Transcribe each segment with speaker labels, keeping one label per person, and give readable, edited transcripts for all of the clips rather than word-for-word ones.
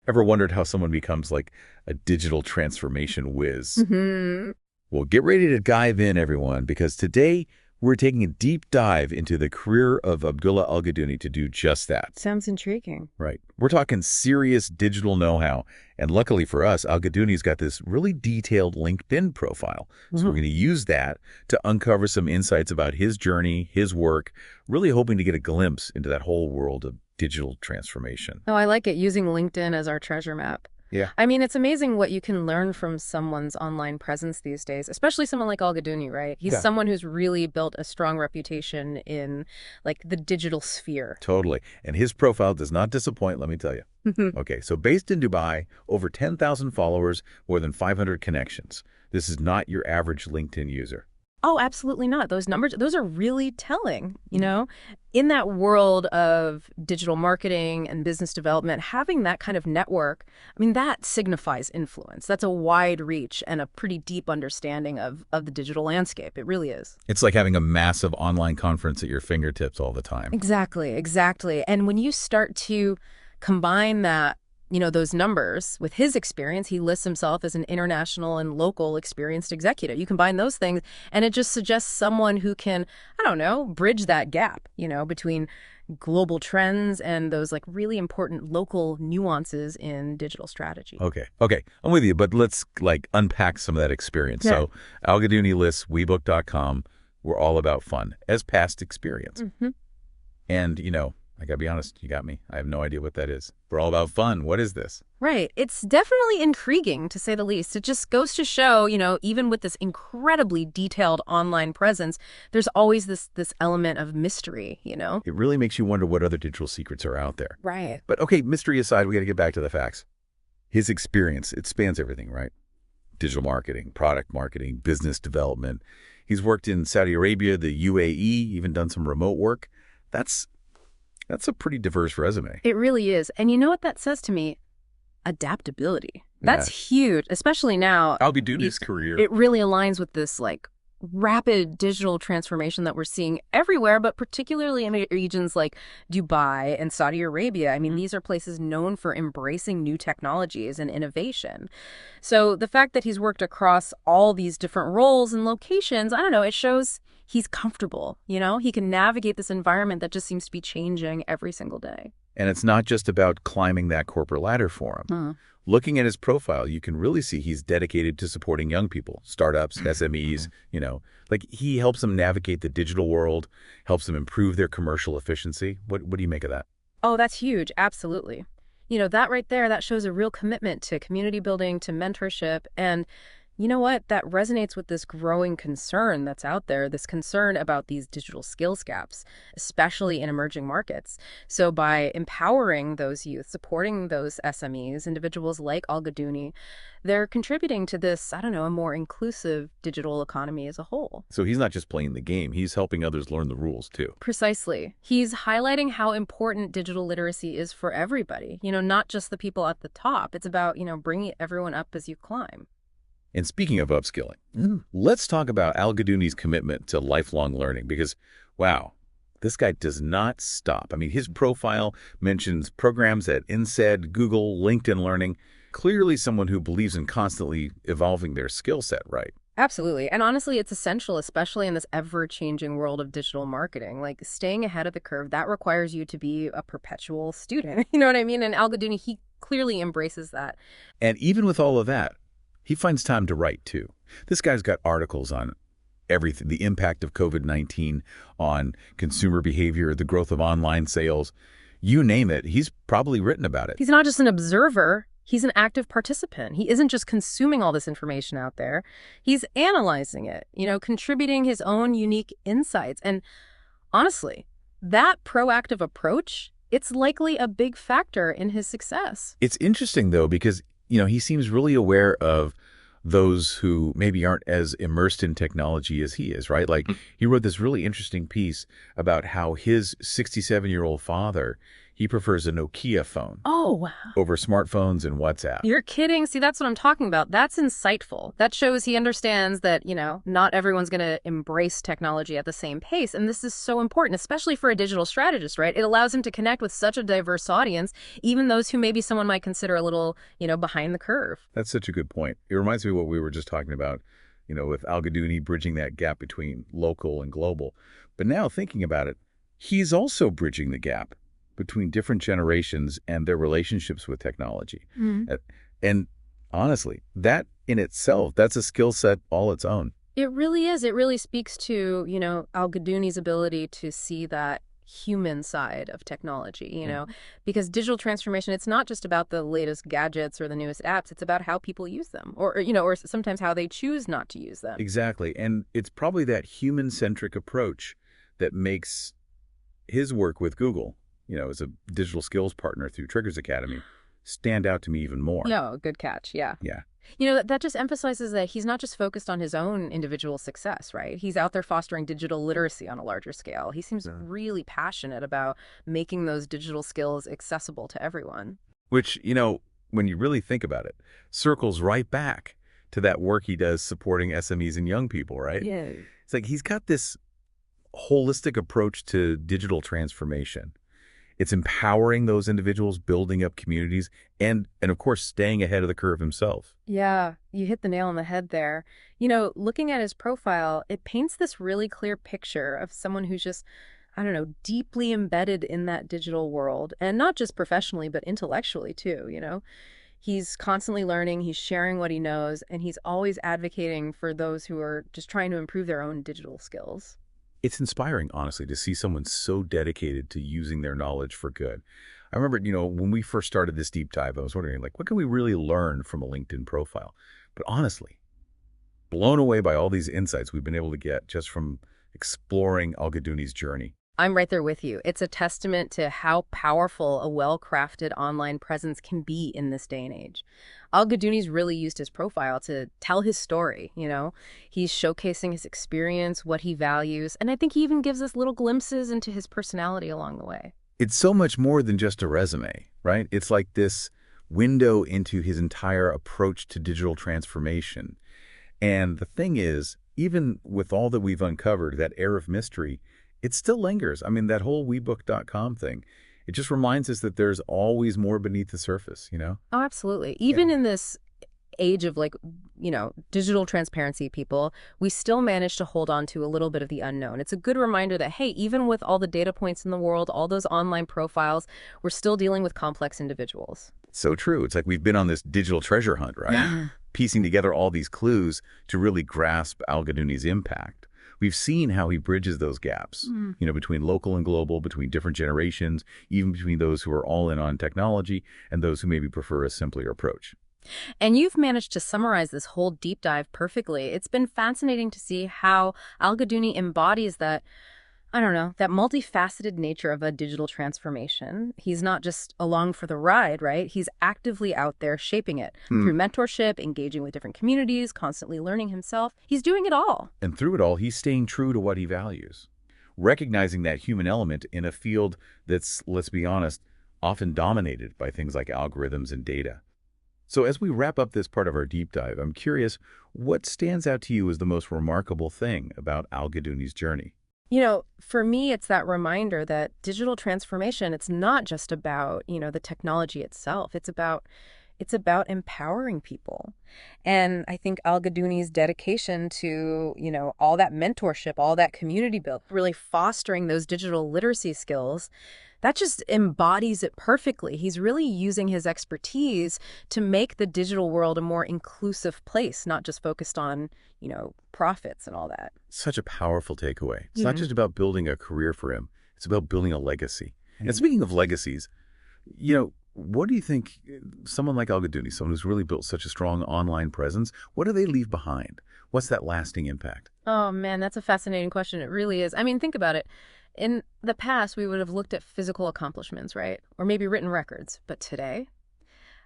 Speaker 1: Ever wondered how someone becomes like a digital transformation whiz?
Speaker 2: Hmm.
Speaker 1: Well, get ready to dive in, everyone, because today we're taking a deep dive into the career of Abdullah Alghadouni to do just that.
Speaker 2: Sounds intriguing.
Speaker 1: Right. We're talking serious digital know-how. And luckily for us, Alghadouni's got this really detailed LinkedIn profile. So we're
Speaker 2: Mhm.
Speaker 1: going to use that to uncover some insights about his journey, his work, really hoping to get a glimpse into that whole world of digital transformation.
Speaker 2: Oh, I like it, using LinkedIn as our treasure map.
Speaker 1: Yeah.
Speaker 2: I mean, it's amazing what you can learn from someone's online presence these days, especially someone like Alghadouni, right? He's
Speaker 1: Yeah.
Speaker 2: someone who's really built a strong reputation in like the digital sphere.
Speaker 1: Totally. And his profile does not disappoint, let me tell you. Okay, so based in Dubai, over 10,000 followers, more than 500 connections. This is not your average LinkedIn user.
Speaker 2: Oh, absolutely not. Those numbers, those are really telling, you know? In that world of digital marketing and business development, having that kind of network, I mean, that signifies influence. That's a wide reach and a pretty deep understanding of the digital landscape. It really is.
Speaker 1: It's like having a massive online conference at your fingertips all the time.
Speaker 2: Exactly, exactly. And when you start to combine that, those numbers with his experience, he lists himself as an international and local experienced executive. You combine those things, and it just suggests someone who can, I don't know, bridge that gap, between global trends and those like really important local nuances in digital strategy.
Speaker 1: Okay, I'm with you, but let's like unpack some of that experience.
Speaker 2: Yeah.
Speaker 1: So Alghadouni lists WeBook.com. We're all about fun as past experience.
Speaker 2: Hmm.
Speaker 1: And, I gotta be honest, you got me. I have no idea what that is. We're all about fun. What is this?
Speaker 2: Right. It's definitely intriguing, to say the least. It just goes to show, even with this incredibly detailed online presence, there's always this element of mystery.
Speaker 1: It really makes you wonder what other digital secrets are out there.
Speaker 2: Right.
Speaker 1: But okay, mystery aside, we got to get back to the facts. His experience, it spans everything, right? Digital marketing, product marketing, business development. He's worked in Saudi Arabia, the UAE, even done some remote work. That's a pretty diverse resume.
Speaker 2: It really is. And you know what that says to me? Adaptability. That's huge, especially now.
Speaker 1: Alghadouni's career.
Speaker 2: It really aligns with this like rapid digital transformation that we're seeing everywhere, but particularly in regions like Dubai and Saudi Arabia. I mean, these are places known for embracing new technologies and innovation. So the fact that he's worked across all these different roles and locations, I don't know, it shows he's comfortable, he can navigate this environment that just seems to be changing every single day.
Speaker 1: And it's not just about climbing that corporate ladder for him. Looking at his profile, you can really see he's dedicated to supporting young people, startups, SMEs, like he helps them navigate the digital world, helps them improve their commercial efficiency. What do you make of that?
Speaker 2: Oh, that's huge. Absolutely. That right there, that shows a real commitment to community building, to mentorship. And you know what? That resonates with this growing concern that's out there, this concern about these digital skills gaps, especially in emerging markets. So by empowering those youth, supporting those SMEs, individuals like Alghadouni, they're contributing to this, I don't know, a more inclusive digital economy as a whole.
Speaker 1: So he's not just playing the game, he's helping others learn the rules too.
Speaker 2: Precisely. He's highlighting how important digital literacy is for everybody, not just the people at the top. It's about, bringing everyone up as you climb.
Speaker 1: And speaking of upskilling, let's talk about Alghadouni's commitment to lifelong learning because, wow, this guy does not stop. I mean, his profile mentions programs at INSEAD, Google, LinkedIn Learning. Clearly someone who believes in constantly evolving their skill set, right?
Speaker 2: Absolutely. And honestly, it's essential, especially in this ever-changing world of digital marketing. Like staying ahead of the curve, that requires you to be a perpetual student. You know what I mean? And Alghadouni, he clearly embraces that.
Speaker 1: And even with all of that, he finds time to write, too. This guy's got articles on everything, the impact of COVID-19 on consumer behavior, the growth of online sales. You name it, he's probably written about it.
Speaker 2: He's not just an observer. He's an active participant. He isn't just consuming all this information out there. He's analyzing it, contributing his own unique insights. And honestly, that proactive approach, it's likely a big factor in his success.
Speaker 1: It's interesting, though, because he seems really aware of those who maybe aren't as immersed in technology as he is, right? Like he wrote this really interesting piece about how his 67-year-old father, He prefers a Nokia phone
Speaker 2: Oh, wow.
Speaker 1: over smartphones and WhatsApp.
Speaker 2: You're kidding. See, that's what I'm talking about. That's insightful. That shows he understands that, not everyone's going to embrace technology at the same pace. And this is so important, especially for a digital strategist, right? It allows him to connect with such a diverse audience, even those who maybe someone might consider a little, behind the curve.
Speaker 1: That's such a good point. It reminds me of what we were just talking about, with Alghadouni bridging that gap between local and global. But now thinking about it, he's also bridging the gap between different generations and their relationships with technology. And honestly, that in itself, that's a skill set all its own.
Speaker 2: It really is. It really speaks to, Alghadouni's ability to see that human side of technology, because digital transformation, it's not just about the latest gadgets or the newest apps. It's about how people use them or sometimes how they choose not to use them.
Speaker 1: Exactly. And it's probably that human-centric approach that makes his work with Google, as a digital skills partner through Triggers Academy, stand out to me even more.
Speaker 2: No, good catch. Yeah.
Speaker 1: Yeah.
Speaker 2: That just emphasizes that he's not just focused on his own individual success, right? He's out there fostering digital literacy on a larger scale. He seems really passionate about making those digital skills accessible to everyone.
Speaker 1: Which, when you really think about it, circles right back to that work he does supporting SMEs and young people, right?
Speaker 2: Yeah.
Speaker 1: It's like he's got this holistic approach to digital transformation. It's empowering those individuals, building up communities, and of course, staying ahead of the curve himself.
Speaker 2: Yeah, you hit the nail on the head there. Looking at his profile, it paints this really clear picture of someone who's just, I don't know, deeply embedded in that digital world, and not just professionally, but intellectually too. He's constantly learning, he's sharing what he knows, and he's always advocating for those who are just trying to improve their own digital skills.
Speaker 1: It's inspiring, honestly, to see someone so dedicated to using their knowledge for good. I remember, when we first started this deep dive, I was wondering, what can we really learn from a LinkedIn profile? But honestly, blown away by all these insights we've been able to get just from exploring Alghadouni's journey.
Speaker 2: I'm right there with you. It's a testament to how powerful a well-crafted online presence can be in this day and age. Alghadouni's really used his profile to tell his story, He's showcasing his experience, what he values, and I think he even gives us little glimpses into his personality along the way.
Speaker 1: It's so much more than just a resume, right? It's like this window into his entire approach to digital transformation. And the thing is, even with all that we've uncovered, that air of mystery, it still lingers. I mean, that whole webook.com thing, it just reminds us that there's always more beneath the surface,
Speaker 2: Oh, absolutely. Even in this age of digital transparency, people, we still manage to hold on to a little bit of the unknown. It's a good reminder that, hey, even with all the data points in the world, all those online profiles, we're still dealing with complex individuals.
Speaker 1: So true. It's like we've been on this digital treasure hunt, right?
Speaker 2: Yeah.
Speaker 1: Piecing together all these clues to really grasp Alghadouni's impact. We've seen how he bridges those gaps, between local and global, between different generations, even between those who are all in on technology and those who maybe prefer a simpler approach.
Speaker 2: And you've managed to summarize this whole deep dive perfectly. It's been fascinating to see how Alghadouni embodies that, that multifaceted nature of a digital transformation. He's not just along for the ride, right? He's actively out there shaping it through mentorship, engaging with different communities, constantly learning himself. He's doing it all.
Speaker 1: And through it all, he's staying true to what he values, recognizing that human element in a field that's, let's be honest, often dominated by things like algorithms and data. So as we wrap up this part of our deep dive, I'm curious, what stands out to you as the most remarkable thing about Alghadouni's journey?
Speaker 2: For me, it's that reminder that digital transformation, it's not just about, the technology itself. It's about empowering people. And I think Alghadouni's dedication to, all that mentorship, all that community build, really fostering those digital literacy skills, that just embodies it perfectly. He's really using his expertise to make the digital world a more inclusive place, not just focused on, profits and all that.
Speaker 1: Such a powerful takeaway. It's not just about building a career for him. It's about building a legacy. And speaking of legacies, what do you think someone like Alghadouni, someone who's really built such a strong online presence, what do they leave behind? What's that lasting impact?
Speaker 2: Oh, man, that's a fascinating question. It really is. I mean, think about it. In the past, we would have looked at physical accomplishments, right? Or maybe written records. But today,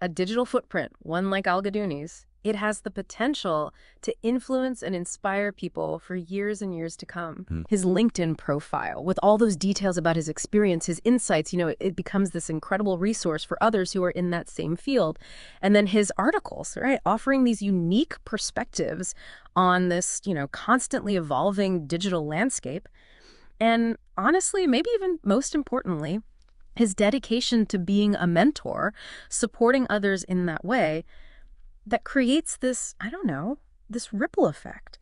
Speaker 2: a digital footprint, one like Alghadouni's, It has the potential to influence and inspire people for years and years to come. His LinkedIn profile, with all those details about his experience, his insights, it becomes this incredible resource for others who are in that same field. And then his articles, right, offering these unique perspectives on this, constantly evolving digital landscape. And honestly, maybe even most importantly, his dedication to being a mentor, supporting others in that way, that creates this, this ripple effect.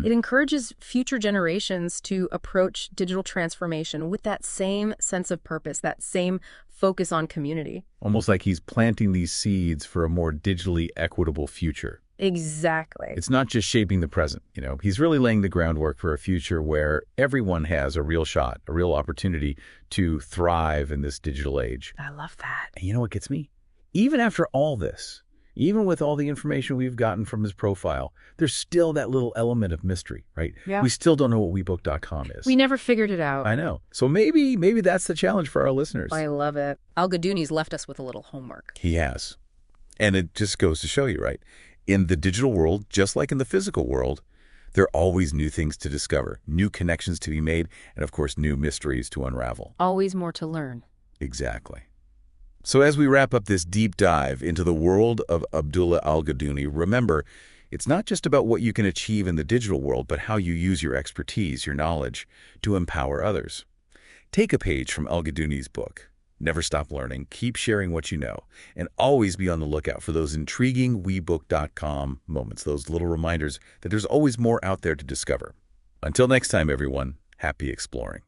Speaker 2: It encourages future generations to approach digital transformation with that same sense of purpose, that same focus on community.
Speaker 1: Almost like he's planting these seeds for a more digitally equitable future.
Speaker 2: Exactly.
Speaker 1: It's not just shaping the present, He's really laying the groundwork for a future where everyone has a real shot, a real opportunity to thrive in this digital age.
Speaker 2: I love that.
Speaker 1: And you know what gets me? Even after all this, even with all the information we've gotten from his profile, there's still that little element of mystery, right?
Speaker 2: Yeah.
Speaker 1: We still don't know what WeBook.com is.
Speaker 2: We never figured it out.
Speaker 1: I know. So maybe that's the challenge for our listeners.
Speaker 2: I love it. Alghadouni's left us with a little homework.
Speaker 1: He has. And it just goes to show you, right? In the digital world, just like in the physical world, there are always new things to discover, new connections to be made, and of course, new mysteries to unravel.
Speaker 2: Always more to learn.
Speaker 1: Exactly. So as we wrap up this deep dive into the world of Abdullah Alghadouni, remember, it's not just about what you can achieve in the digital world, but how you use your expertise, your knowledge, to empower others. Take a page from Alghadouni's book. Never stop learning, keep sharing what you know, and always be on the lookout for those intriguing WeBook.com moments, those little reminders that there's always more out there to discover. Until next time, everyone, happy exploring.